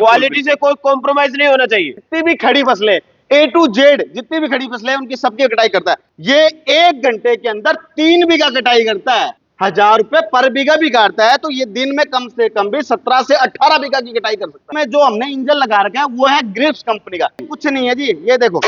Quality से कोई compromise नहीं होना चाहिए। जितनी भी खड़ी फसलें A to Z, जितनी भी खड़ी फसलें उनकी सबकी कटाई करता है। ये 1 घंटे के अंदर 3 बीघा कटाई करता है। 1000 रुपए पर बीघा भी काटता है, तो ये दिन में कम से कम भी 17 से 18 बीघा की कटाई कर सकता है। जो हमने इंजन लगा रखा है वो है ग्रिप्स कंपनी का, कुछ नहीं है जी। ये देखो,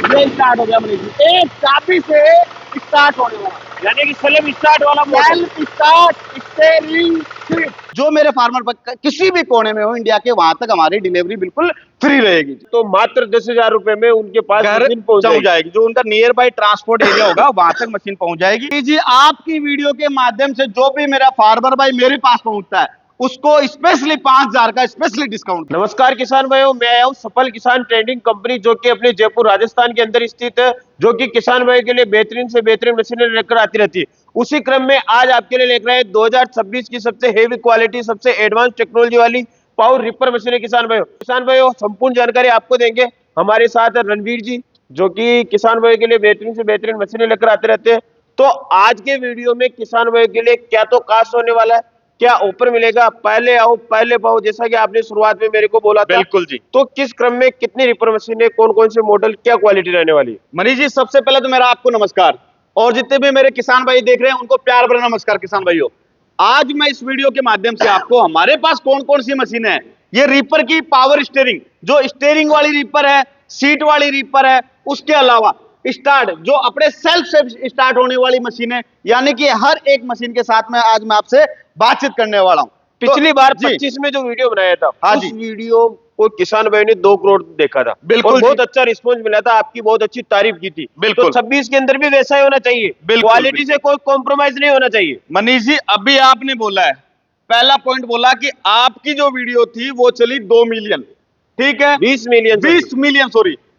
ये स्टार्ट हो गया मनीष जी, एक चाबी से स्टार्ट होने वाला, यानी कि सेल्फ स्टार्ट वाला सेल्फ स्टार्ट स्टीयरिंग सीट। जो मेरे फार्मर पर किसी भी कोने में हो इंडिया के, वहां तक हमारी डिलीवरी बिल्कुल फ्री रहेगी। तो मात्र 10,000 रुपए में उनके पास घर मशीन पहुंच जाएगी। जो उनका नियर बाई ट्रांसपोर्ट एरिया होगा वहां तक मशीन पहुंच जाएगी जी। आपकी वीडियो के माध्यम से जो भी मेरा फार्मर भाई मेरे पास पहुंचता है उसको स्पेशली 5,000 का स्पेशली डिस्काउंट। नमस्कार किसान भाइयों, मैं आया हूं सफल किसान ट्रेडिंग कंपनी, जो कि अपने जयपुर राजस्थान के अंदर स्थित है, जो कि किसान भाइयों के लिए बेहतरीन से बेहतरीन मशीनें लेकर आती रहती है। उसी क्रम में आज आपके लिए लेकर आए 2026 की सबसे हेवी क्वालिटी, सबसे एडवांस टेक्नोलॉजी वाली पावर रिपर मशीनें। किसान भाइयों संपूर्ण जानकारी आपको देंगे। हमारे साथ रणवीर जी, जो कि किसान भाइयों के लिए बेहतरीन से बेहतरीन मशीनें लेकर आते रहते हैं। तो आज के वीडियो में किसान भाइयों के लिए क्या तो कास्ट होने वाला है, क्या ऑफर मिलेगा, पहले आओ पहले पाओ, जैसा कि आपने शुरुआत में मेरे को बोला था। बिल्कुल जी। तो किस क्रम में कितनी रिपर मशीनें, कौन कौन से मॉडल, क्या क्वालिटी रहने वाली है? मनीष जी, सबसे पहले तो मेरा आपको नमस्कार, और जितने भी मेरे किसान भाई देख रहे हैं उनको प्यार भरा नमस्कार। किसान भाइयों, आज मैं इस वीडियो के माध्यम से आपको हमारे पास कौन कौन सी मशीनें हैं, ये रीपर की पावर स्टीयरिंग, जो स्टीयरिंग वाली रीपर है, सीट वाली रीपर है, उसके अलावा स्टार्ट जो अपने सेल्फ से स्टार्ट होने वाली मशीन है, यानी कि हर एक मशीन के साथ में आज मैं आपसे बातचीत करने वाला हूं। पिछली बार 25 में जो वीडियो बनाया था, हाँ उस जी, वीडियो को किसान भाई ने 2 करोड़ देखा था। बिल्कुल और बहुत अच्छा रिस्पॉन्स मिला था, आपकी बहुत अच्छी तारीफ की थी। बिल्कुल। तो 26 के अंदर भी वैसा ही होना चाहिए, क्वालिटी से कोई कॉम्प्रोमाइज नहीं होना चाहिए। मनीष जी, अभी आपने बोला है, पहला पॉइंट बोला कि आपकी जो वीडियो थी वो चली 2 मिलियन, ठीक है, 20 मिलियन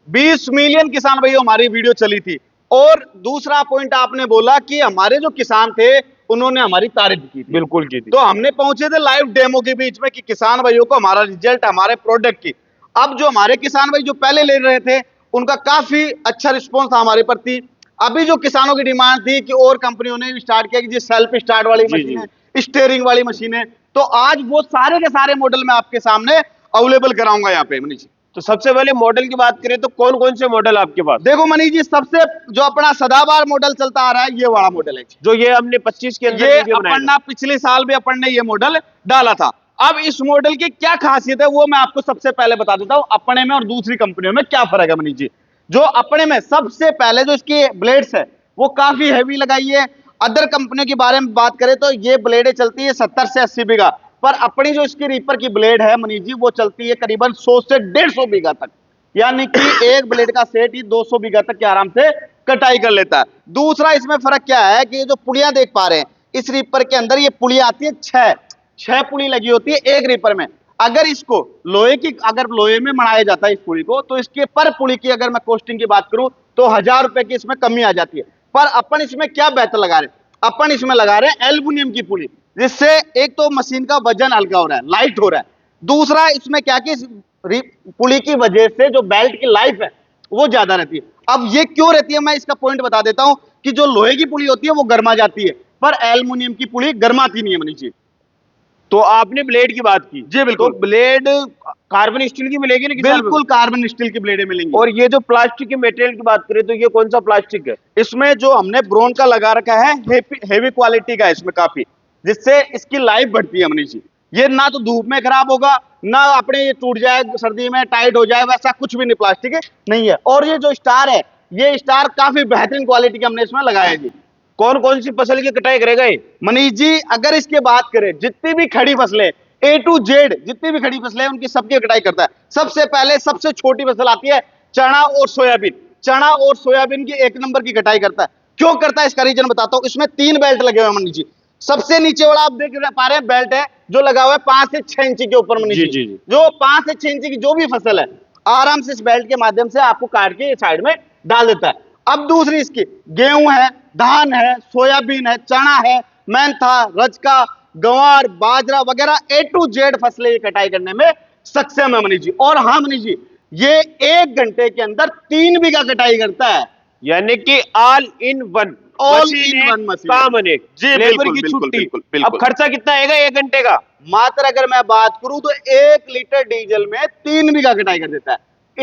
20 मिलियन किसान भाइयों हमारी वीडियो चली थी। और दूसरा पॉइंट आपने बोला कि हमारे जो किसान थे उन्होंने हमारी तारीफ की थी। बिल्कुल की थी। तो हमने पहुंचे थे लाइव डेमो के बीच में कि किसान भाइयों को हमारा रिजल्ट, हमारे प्रोडक्ट की। अब जो हमारे किसान भाई जो पहले ले रहे थे उनका काफी अच्छा रिस्पॉन्स था हमारे प्रति। अभी जो किसानों की डिमांड थी कि और कंपनियों ने स्टार्ट किया कि जी सेल्फ स्टार्ट वाली मशीन है, स्टीयरिंग वाली मशीन है, तो आज वो सारे के सारे मॉडल मैं आपके सामने अवेलेबल कराऊंगा यहाँ पे मनीष। तो सबसे पहले मॉडल की बात करें तो कौन कौन से मॉडल आपके पास? देखो मनीष जी, सबसे जो अपना सदाबहार मॉडल चलता आ रहा है ये वाला मॉडल है, जो ये हमने 25 के अंदर ये वीडियो बनाया अपना पिछले साल भी अपन ने ये मॉडल डाला था। अब इस मॉडल की क्या खासियत है वो मैं आपको सबसे पहले बता देता हूं, अपने में और दूसरी कंपनियों में क्या फर्क है मनीष जी। जो अपने में सबसे पहले जो इसकी ब्लेड्स है वो काफी हैवी लगाई है। अदर कंपनियों के बारे में बात करें तो ये ब्लेडें चलती है 70 से 80 बीघा, पर अपनी जो इसकी रीपर की ब्लेड है मनीष जी वो चलती है करीबन 100 से 150 बीघा तक, यानी कि एक ब्लेड का सेट ही 200 बीघा तक के आराम से कटाई कर लेता है। दूसरा इसमें फर्क क्या है कि ये जो पुड़ियां देख पा रहे हैं इस रीपर के अंदर, ये पुड़ियां आती है 6 पुड़ी लगी होती है एक रीपर में। अगर इसको लोहे में मढ़ाया जाता है इस पुड़ी को, तो इसके पर पुड़ी की अगर मैं कॉस्टिंग की बात करूं तो 1000 रुपए की इसमें कमी आ जाती है। पर अपन इसमें क्या बेहतर लगा रहे हैं, अपन इसमें लगा रहे हैं एल्युमिनियम की पुड़ी, जिससे एक तो मशीन का वजन हल्का हो रहा है, लाइट हो रहा है। दूसरा इसमें क्या कि पुली की वजह से जो बेल्ट की लाइफ है वो ज्यादा रहती है। अब ये क्यों रहती है मैं इसका पॉइंट बता देता हूं कि जो लोहे की पुली होती है वो गर्मा जाती है, पर एल्युमिनियम की पुली गर्माती नहीं है मनीष जी। तो आपने ब्लेड की बात की जी बिल्कुल। तो ब्लेड कार्बन स्टील की मिलेगी ना? बिल्कुल कार्बन स्टील की ब्लेडें मिलेंगी। और ये जो प्लास्टिक के मटेरियल की बात करें तो ये कौन सा प्लास्टिक है? इसमें जो हमने ब्रोन का लगा रखा है हेवी क्वालिटी का है इसमें काफी, जिससे इसकी लाइफ बढ़ती है मनीष जी। ये ना तो धूप में खराब होगा, ना अपने ये टूट जाए सर्दी में, टाइट हो जाए, वैसा कुछ भी नहीं, प्लास्टिक नहीं है। और ये जो स्टार है, ये स्टार काफी बेहतरीन क्वालिटी का हमने इसमें लगाया है जी। कौन कौन सी फसल की कटाई करेगा ये मनीष जी? अगर इसके बात करें, जितनी भी खड़ी फसलें A to Z, जितनी भी खड़ी फसलें उनकी सबकी कटाई करता है। सबसे पहले सबसे छोटी फसल आती है चना और सोयाबीन। चना और सोयाबीन की 1 नंबर की कटाई करता है। क्यों करता है इसका रीजन बताता हूं। इसमें 3 बेल्ट लगे हुए हैं मनीष जी। सबसे नीचे वाला आप देख पा रहे हैं बेल्ट है जो लगा हुआ है 5 से 6 इंच के ऊपर मनीष जी। जो 5 से 6 इंच की जो भी फसल है आराम से इस बेल्ट के माध्यम से आपको काट के साइड में डाल देता है। अब दूसरी इसकी गेहूं है, धान है, सोयाबीन है, चना है, मेंथा, रजका, गंवार, बाजरा वगैरह A to Z फसलें कटाई करने में सक्षम है मनीष जी। और हाँ मनीष जी, ये 1 घंटे के अंदर 3 बीघा कटाई करता है। यानी कि all in one, All in one machine। काम अनेक, जी, लेबर बिल्कुल, की बिल्कुल, छुट्टी। बिल्कुल, बिल्कुल। अब खर्चा कितना आएगा 1 घंटे का? मात्र अगर मैं बात करूं तो 1 लीटर डीजल में 3 बीघा कटाई कर देता है।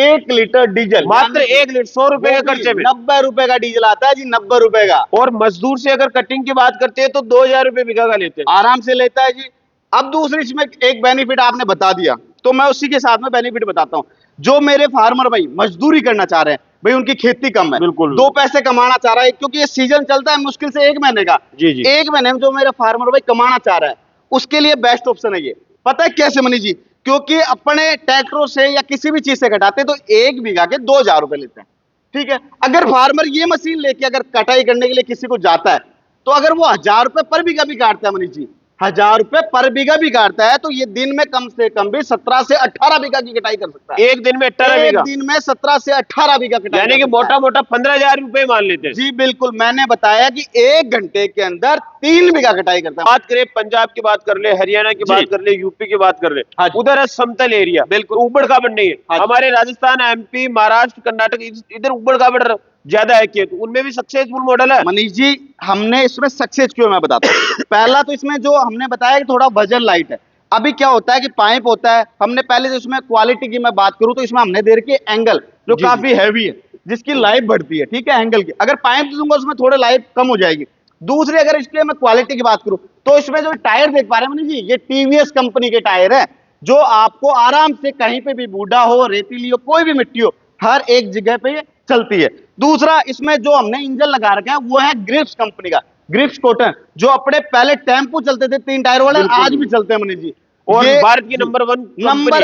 1 लीटर डीजल मात्र 1 लीटर 100 रुपए के खर्चे में। 90 रुपए का डीजल आता है जी, 90 रुपए का। और मजदूर से अगर कटिंग की बात करते हैं तो 2,000 रुपए बीघा का लेते हैं। आराम से लेता है जी। अब दूसरी इसमें एक बेनिफिट आपने बता दिया, तो मैं उसी के साथ में बेनिफिट बताता हूं। जो मेरे फार्मर भाई मजदूरी करना चाह रहे हैं, भाई उनकी खेती कम है, बिल्कुल। 2 पैसे कमाना चाह रहा है, क्योंकि ये सीजन चलता है मुश्किल से 1 महीने का। जी, जी। 1 महीने में जो मेरा फार्मर भाई कमाना चाह रहा है, उसके लिए बेस्ट ऑप्शन है ये। पता है कैसे मनीष जी? क्योंकि अपने ट्रैक्टरों से या किसी भी चीज से कटाते तो 1 बीघा के 2,000 रुपए लेते हैं, ठीक है। अगर फार्मर ये मशीन लेके अगर कटाई करने के लिए किसी को जाता है, तो अगर वो 1,000 रुपए पर बीघा भी काटता है मनीष जी, 1,000 रुपए पर बीघा भी काटता है, तो ये दिन में कम से कम भी 17 से 18 बीघा की कटाई कर सकता है। एक दिन में 18 एक बीघा, दिन में 17 से 18 बीघा कटाई यानी कर कि सकता है। मोटा मोटा 15,000 रुपए मान लेते हैं। जी बिल्कुल, मैंने बताया कि 1 घंटे के अंदर 3 बीघा कटाई करता है। बात करें पंजाब की बात कर ले, हरियाणा की जी। बात कर ले, यूपी की बात कर ले, हाँ जी। उधर है समतल एरिया, बिल्कुल। उबड़ खाबड़ नहीं है। हाँ जी। हमारे राजस्थान, एमपी, महाराष्ट्र, कर्नाटक इधर उबड़ खाबड़ ज्यादा है कि उनमें भी सक्सेसफुल मॉडल है। मनीष जी, हमने इसमें सक्सेस क्यों, मैं बताता हूँ। पहला तो इसमें जो हमने बताया कि थोड़ा वजन लाइट है। अभी क्या होता है कि पाइप होता है, हमने पहले जो इसमें क्वालिटी की मैं बात करूं तो इसमें हमने दे रखी है एंगल, जो जी, काफी हैवी है, जिसकी लाइफ बढ़ती है, ठीक है, एंगल की। अगर पाइप दूंगा उसमें थोड़ा लाइफ कम हो जाएगी। दूसरी अगर इसके मैं क्वालिटी की बात करूं तो इसमें जो टायर देख पा रहे हैं मनीष जी, ये टीवीएस कंपनी के टायर है, जो आपको आराम से कहीं पे भी बूढ़ा हो, रेतीली हो, कोई भी मिट्टी हो, हर एक जगह पे ये चलती है। दूसरा इसमें जो हमने इंजन लगा रखा है वो है ग्रिप्स कंपनी का, ग्रिप्स कॉटन, जो अपने पहले टेम्पो चलते थे 3 टायर वाले, बिल्कुल। आज भी चलते हैं मनीष जी। और ये भारत की नंबर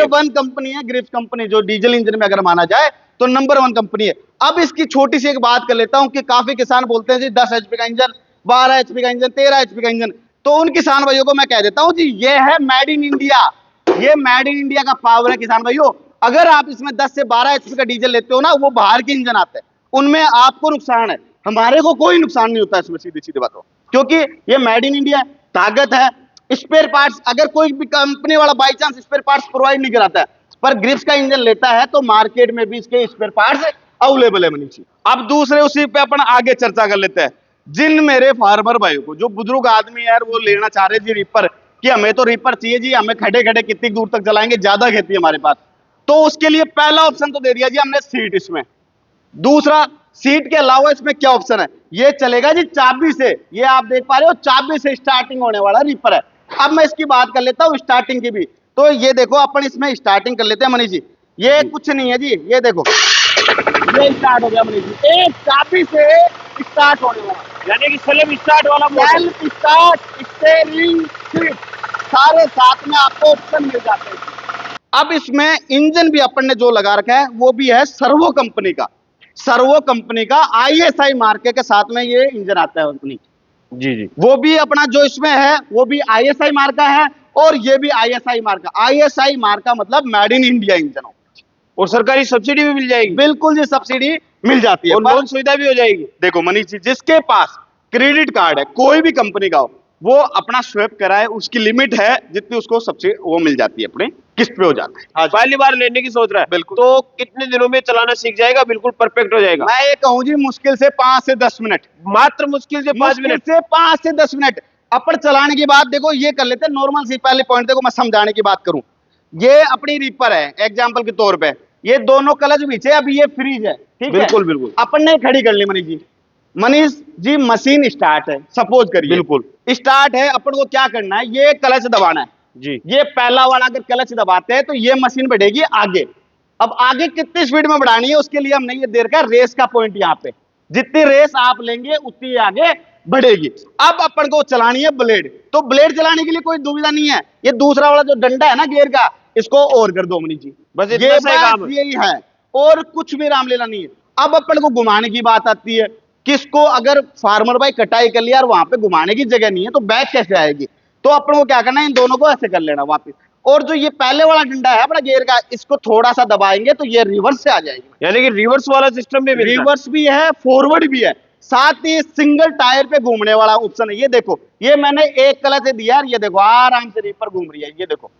1 कंपनी है ग्रिप्स कंपनी, जो डीजल इंजन में अगर माना जाए तो नंबर 1 कंपनी है। अब इसकी छोटी सी एक बात कर लेता हूं कि काफी किसान बोलते हैं जी 10 HP का इंजन, 12 HP का इंजन, 13 HP का इंजन, तो उन किसान भाइयों को मैं कह देता हूं जी, ये है मेड इन इंडिया, ये मेड इन इंडिया का पावर है किसान भाइयों। अगर आप इसमें 10 से 12 HP का डीजल लेते हो ना, वो बाहर के इंजन आते हैं, उनमें आपको नुकसान है, हमारे को कोई नुकसान नहीं होता इसमें, सीधी सीधी बात हो, क्योंकि ये मेड इन इंडिया है, ताकत है। स्पेयर पार्ट्स अगर कोई भी कंपनी वाला by chance spare parts provide नहीं कराता है, पर ग्रिप्स का इंजन लेता है, तो मार्केट में भी इसके स्पेयर पार्ट्स अवेलेबल है मनीष जी। अब दूसरे उसी पे अपन आगे चर्चा कर लेते हैं। जिन मेरे फार्मर भाइयों को, जो बुजुर्ग आदमी यार वो लेना चाह रहे जी रीपर, कि हमें तो रीपर चाहिए जी, हमें खड़े खड़े कितनी दूर तक चलाएंगे, ज्यादा खेती है हमारे पास, तो उसके लिए पहला ऑप्शन तो दे दिया जी हमने सीट इसमें। दूसरा, सीट के अलावा इसमें क्या ऑप्शन है, ये चलेगा जी चाबी से, ये आप देख पा रहे हो चाबी से स्टार्टिंग होने वाला रीपर है। अब मैं इसकी बात कर लेता हूं स्टार्टिंग की भी, तो ये देखो अपन इसमें स्टार्टिंग कर लेते हैं मनीष जी। ये कुछ नहीं है जी, ये देखो, ये स्टार्ट हो गया मनीष जी, एक चाबी से स्टार्ट होने वाला, यानी कि सेल्फ स्टार्ट वाला model. Self start, steering, seat, सारे साथ में आपको ऑप्शन मिल जाते हैं। अब इसमें इंजन भी अपन ने जो लगा रखा है वो भी है सर्वो कंपनी का, सर्वो कंपनी का ISI मार्के के साथ में ये इंजन आता है अपनी। जी जी। वो भी अपना जो इसमें है वो भी ISI मार्का है, और ये भी ISI मार्का। ISI मार्का मतलब मेड इन इंडिया इंजन हो, और सरकारी सब्सिडी भी मिल जाएगी। बिल्कुल जी, सब्सिडी मिल जाती है, और लोन सुविधा भी हो जाएगी। देखो मनीष जी, जिसके पास क्रेडिट कार्ड है कोई भी कंपनी का हो, वो अपना स्वैप कराए, उसकी लिमिट है जितनी उसको सब्सिडी वो मिल जाती है, अपने किस्त पे हो जाता है। हाँ, पहली बार लेने की सोच रहा है, बिल्कुल। तो कितने दिनों में चलाना सीख जाएगा, बिल्कुल परफेक्ट हो जाएगा? मैं ये कहूँ जी मुश्किल से 5 से 10 मिनट, मात्र मुश्किल से 5 मुश्किल मिनट से 5 से 10 मिनट। अपन चलाने की बात देखो ये कर लेते हैं नॉर्मल सी, पहले पॉइंट देखो, मैं समझाने की बात करूं, ये अपनी रीपर है एग्जांपल के तौर पे, ये दोनों क्लच पीछे, अभी ये फ्रीज है, ठीक है, बिल्कुल बिल्कुल। अपन ने खड़ी कर ली मनीष जी। मनीष जी मशीन स्टार्ट है, सपोज करिए बिल्कुल स्टार्ट है, अपन को क्या करना है, ये क्लच दबाना है जी। ये पहला वाला अगर क्लच दबाते हैं तो ये मशीन बढ़ेगी आगे। अब आगे कितनी स्पीड में बढ़ानी है उसके लिए हमने ये दे रखा है रेस का पॉइंट, यहाँ पे जितनी रेस आप लेंगे उतनी आगे बढ़ेगी। अब अपन को चलानी है ब्लेड, तो ब्लेड चलाने के लिए कोई दुविधा नहीं है, ये दूसरा वाला जो डंडा है ना गियर का, इसको और कर दो मनीष जी, बस ये इतना सा ही काम बस है। यही है, और कुछ भी राम लीला नहीं है। अब अपन को घुमाने की बात आती है, किसको अगर फार्मर भाई कटाई कर लिया और वहां पे घुमाने की जगह नहीं है तो बैक कैसे आएगी, तो अपन को क्या करना है, इन दोनों को ऐसे कर लेना वापस, और जो ये पहले वाला डंडा है अपना गियर का, इसको थोड़ा सा दबाएंगे तो ये रिवर्स से आ जाएगी। यानी कि रिवर्स वाला सिस्टम भी मिलता है। रिवर्स भी है, फॉरवर्ड भी है, साथ ही सिंगल टायर पे घूमने वाला ऑप्शन है। ये देखो, ये मैंने एक क्लच से दिया, ये देखो आराम से रीपर घूम रही है, ये देखो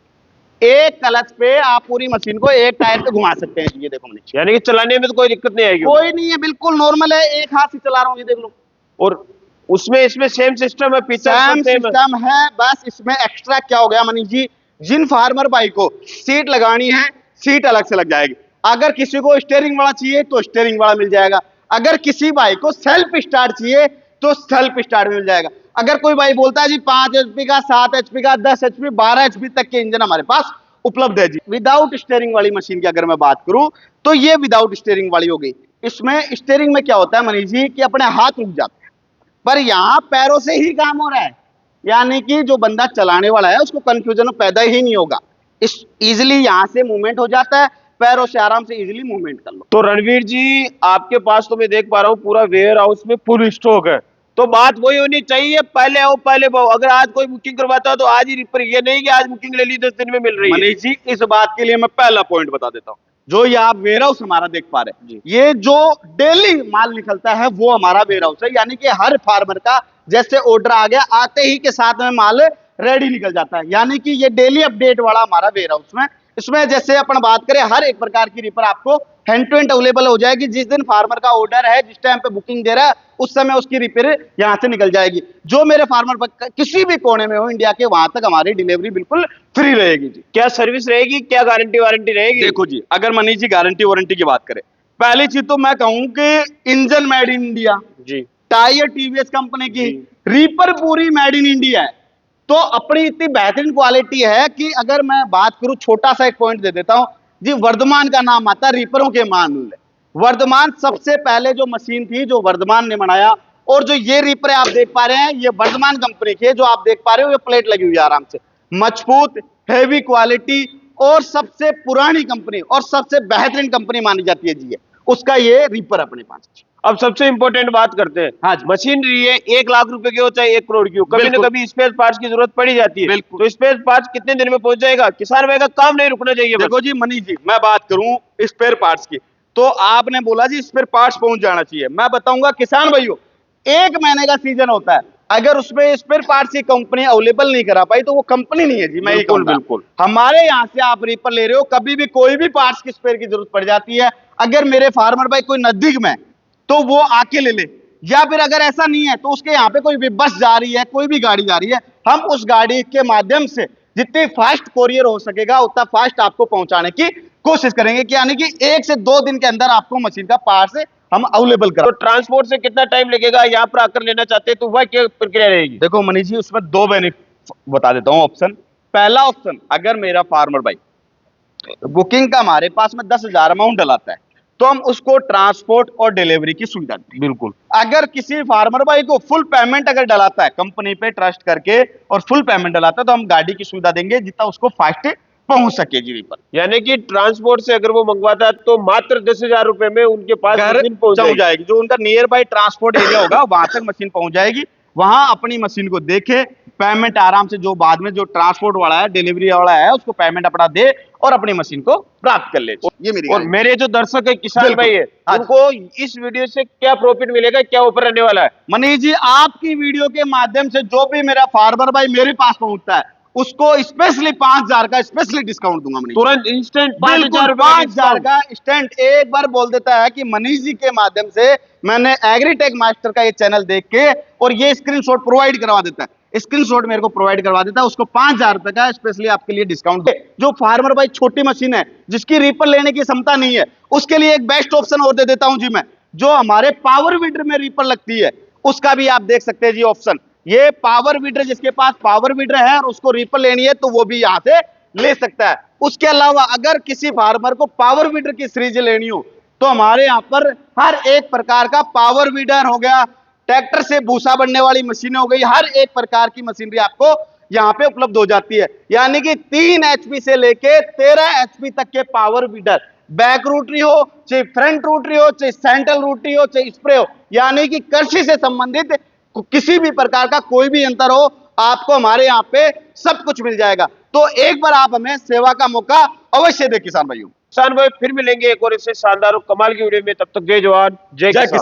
एक क्लच पे आप पूरी मशीन को एक टायर पे घुमा सकते हैं। ये देखो मनीष, यानी कि चलाने में तो कोई दिक्कत नहीं आएगी। कोई नहीं है, बिल्कुल नॉर्मल है, एक हाथ से चला रहा हूँ, ये देख लो। और उसमें इसमें सेम सिस्टम है, पीछे सेम सिस्टम है, बस इसमें एक्स्ट्रा क्या हो गया मनीष जी, जिन फार्मर भाई को सीट लगानी है सीट अलग से लग जाएगी। अगर किसी को स्टीयरिंग वाला चाहिए तो स्टीयरिंग वाला मिल जाएगा। अगर किसी भाई को सेल्फ स्टार्ट चाहिए तो सेल्फ स्टार्ट मिल जाएगा। अगर कोई भाई बोलता है जी 5 HP का, 7 HP का, 10 HP, 12 HP तक के इंजन हमारे पास उपलब्ध है जी। विदाउट स्टीयरिंग वाली मशीन की अगर मैं बात करूं तो ये विदाउट स्टीयरिंग वाली हो गई। इसमें स्टीयरिंग में क्या होता है मनीष जी कि अपने हाथ रुक जाते हैं, पर यहां पैरों से ही काम हो रहा है, यानी कि जो बंदा चलाने वाला है उसको कंफ्यूजन पैदा ही नहीं होगा। इस इजीली यहां से मूवमेंट हो जाता है, पैरों से आराम से इजीली मूवमेंट कर लो। तो रणवीर जी, आपके पास तो मैं देख पा रहा हूँ पूरा वेयर हाउस में फुल स्टॉक है, तो बात वही होनी चाहिए, पहले आओ पहले पाओ। अगर आज कोई बुकिंग करवाता है तो आज ही रिपेयर, ये नहीं कि आज बुकिंग ले ली 10 दिन में मिल रही है। मनीष जी, इस बात के लिए मैं पहला पॉइंट बता देता हूं। जो ये आप वेयर हाउस हमारा देख पा रहे हैं, ये जो डेली माल निकलता है वो हमारा वेयर हाउस है, यानी कि हर फार्मर का जैसे ऑर्डर आ गया आते ही के साथ में माल रेडी निकल जाता है, यानी कि ये डेली अपडेट वाला हमारा वेयर हाउस में। इसमें जैसे अपन बात करें हर एक प्रकार की रिपर आपको हैंड टू हैंड अवेलेबल हो जाएगी। जिस दिन फार्मर का ऑर्डर है, जिस टाइम पे बुकिंग दे रहा है, उस समय उसकी रिपेयर यहां से निकल जाएगी। जो मेरे फार्मर किसी भी कोने में हो इंडिया के, वहां तक हमारी डिलीवरी बिल्कुल फ्री रहेगी जी। क्या सर्विस रहेगी, क्या गारंटी वारंटी रहेगी? देखो जी, अगर मनीष जी गारंटी वारंटी की बात करें, पहली चीज तो मैं कहूं कि इंजन मेड इन इंडिया जी, टायर TVS कंपनी की, रीपर पूरी मेड इन इंडिया है। तो अपनी इतनी बेहतरीन क्वालिटी है कि अगर मैं बात करूं, छोटा सा एक पॉइंट दे देता हूं जी, वर्धमान का नाम आता है रीपरों के मामले। वर्धमान सबसे पहले जो मशीन थी जो वर्धमान ने बनाया, और जो ये रीपर आप देख पा रहे हैं ये वर्धमान कंपनी की है। जो आप देख पा रहे हो ये प्लेट लगी हुई है आराम से, मजबूत हैवी क्वालिटी, और सबसे पुरानी कंपनी और सबसे बेहतरीन कंपनी मानी जाती है जी ये, उसका ये रीपर अपने पास। अब सबसे इंपॉर्टेंट बात करते हैं। हाँ जी। मशीनरी है, 1 लाख रुपए की हो चाहे 1 करोड़ की हो, कभी ना बिल्कुल। कभी स्पेयर पार्ट्स की जरूरत पड़ी जाती है। बिल्कुल। तो स्पेयर पार्ट्स कितने दिन में पहुंच जाएगा? किसान भाई का काम नहीं रुकना चाहिए। देखो जी मनीष जी, मैं बात करूं स्पेयर पार्ट्स की, तो आपने बोला जी स्पेयर पार्ट्स पहुंच जाना चाहिए। मैं बताऊंगा किसान भाइयों, 1 महीने का सीजन होता है, अगर उसमें स्पेयर पार्ट्स की कंपनी अवेलेबल नहीं करा पाई तो वो कंपनी नहीं है जी। मैं बिल्कुल बिल्कुल। हमारे यहाँ से आप रीपर ले रहे हो, कभी भी कोई भी पार्ट्स की स्पेयर की जरूरत पड़ जाती है, अगर मेरे फार्मर भाई कोई नजदीक में तो वो आके ले ले, या फिर अगर ऐसा नहीं है तो उसके यहाँ पे कोई भी बस जा रही है, कोई भी गाड़ी जा रही है, हम उस गाड़ी के माध्यम से जितनी फास्ट कोरियर हो सकेगा उतना फास्ट आपको पहुंचाने की कोशिश करेंगे, कि यानी कि 1 से 2 दिन के अंदर आपको मशीन का पार्ट्स हम अवेलेबल तो करा। ट्रांसपोर्ट से कितना टाइम लगेगा? यहाँ पर आकर लेना चाहते हैं तो वह क्या प्रक्रिया रहेगी? देखो मनीष जी, उसमें 2 बेनिफिट बता देता हूं ऑप्शन। पहला ऑप्शन, अगर मेरा फार्मर भाई बुकिंग का हमारे पास में 10,000 अमाउंट डलाता है तो हम उसको ट्रांसपोर्ट और डिलीवरी की सुविधा देंगे। बिल्कुल। अगर किसी फार्मर भाई को फुल पेमेंट अगर डलाता है कंपनी पे ट्रस्ट करके और फुल पेमेंट डलाता है, तो हम गाड़ी की सुविधा देंगे जितना उसको फास्ट पहुंच सके जी पर। यानी कि ट्रांसपोर्ट से अगर वो मंगवाता है तो मात्र 10,000 रुपए में उनके पास घर मशीन पहुंच जाएगी। जो उनका नियर बाई ट्रांसपोर्ट एरिया होगा वहां तक मशीन पहुंच जाएगी, वहां अपनी मशीन को देखे, पेमेंट आराम से, जो बाद में जो ट्रांसपोर्ट वाला है, डिलीवरी वाला है, उसको पेमेंट अपना दे और अपनी मशीन को प्राप्त कर ले। ये मेरी और मेरे जो दर्शक है किसान बिल्कुल। भाई है, हाँ। उनको इस वीडियो से क्या प्रॉफिट मिलेगा, क्या ऑफर रहने वाला है? मनीष जी, आपकी वीडियो के माध्यम से जो भी मेरा फार्मर भाई मेरे पास पहुंचता है उसको स्पेशली 5,000 का स्पेशली डिस्काउंट दूंगा मनीष। तुरंत इंस्टेंट 5,000 5,000 का स्टैंड एक बार बोल देता है कि मनीष जी के माध्यम से मैंने एग्रीटेक मास्टर का ये चैनल देख के, और ये स्क्रीनशॉट प्रोवाइड करवा देता है, स्क्रीनशॉट मेरे को प्रोवाइड करवा देता है, उसको 5,000 रुपए का स्पेशली आपके लिए डिस्काउंट। जो फार्मर भाई छोटी मशीन है, जिसकी रीपर लेने की क्षमता नहीं है, उसके लिए एक बेस्ट ऑप्शन और दे देता हूं जी मैं। जो हमारे पावर वीडर में रीपर लगती है उसका भी आप देख सकते हैं जी ऑप्शन। ये पावर वीडर, जिसके पास पावर वीडर है और उसको रीपर लेनी है तो वो भी यहां से ले सकता है। उसके अलावा अगर किसी फार्मर को पावर वीडर की सीरीज लेनी हो तो हमारे यहाँ पर हर एक प्रकार का पावर वीडर हो गया, ट्रैक्टर से भूसा बनने वाली मशीनें हो गई, हर एक प्रकार की मशीनरी आपको यहाँ पे उपलब्ध हो जाती है। यानी कि 3 HP से लेके 13 HP तक के पावर वीडर, बैक रोटरी हो चाहे फ्रंट रोटरी हो चाहे सेंट्रल रोटरी हो चाहे स्प्रे हो, यानी कि कृषि से संबंधित किसी भी प्रकार का कोई भी अंतर हो, आपको हमारे यहाँ पे सब कुछ मिल जाएगा। तो एक बार आप हमें सेवा का मौका अवश्य दे किसान भाइयों। किसान भाई फिर मिलेंगे एक और इससे शानदार और कमाल की वीडियो में, तब तक जय जवान जय किसान।